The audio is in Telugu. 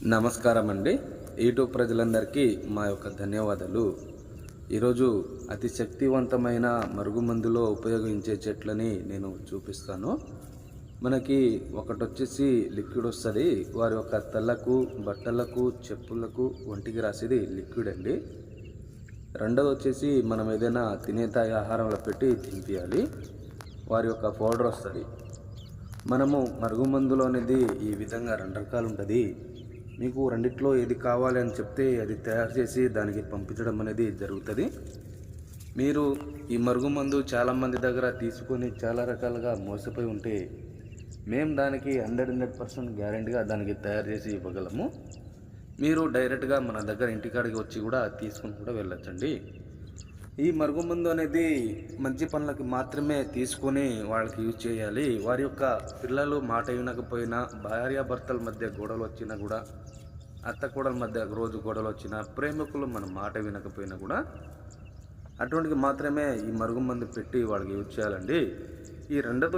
నమస్కారం అండి. యూట్యూబ్ ప్రజలందరికీ మా యొక్క ధన్యవాదాలు. ఈరోజు అతి శక్తివంతమైన మరుగుమందులో ఉపయోగించే చెట్లని నేను చూపిస్తాను. మనకి ఒకటొచ్చేసి లిక్విడ్ వస్తుంది. వారి యొక్క తలకు, బట్టలకు, చెప్పులకు, ఒంటికి రాసేది లిక్విడ్ అండి. రెండోది వచ్చేసి మనం ఏదైనా తినేతాయి ఆహారంలో పెట్టి తినిపియాలి. వారి యొక్క పౌడర్ వస్తుంది. మనము మరుగుమందులో అనేది ఈ విధంగా రెండు రకాలు ఉంటుంది. మీకు రెండిట్లో ఏది కావాలి అని చెప్తే అది తయారు చేసి దానికి పంపించడం అనేది జరుగుతుంది. మీరు ఈ మరుగుమందు చాలామంది దగ్గర తీసుకొని చాలా రకాలుగా మోసపోయి ఉంటే మేము దానికి 100% గ్యారెంటీగా దానికి తయారు చేసి ఇవ్వగలము. మీరు డైరెక్ట్గా మన దగ్గర ఇంటికాడికి వచ్చి కూడా తీసుకుని కూడా వెళ్ళొచ్చండి. ఈ మరుగుమందు అనేది మంచి పనులకి మాత్రమే తీసుకొని వాళ్ళకి యూజ్ చేయాలి. వారి యొక్క పిల్లలు మాట వినకపోయినా, భార్యాభర్తల మధ్య గొడవలు వచ్చినా కూడా, అత్త కోడల మధ్య రోజు గొడవలు వచ్చినా, ప్రేమికులు మన మాట వినకపోయినా కూడా అటువంటికి మాత్రమే ఈ మరుగుమందు పెట్టి వాళ్ళకి యూజ్ చేయాలండి. ఈ రెండోది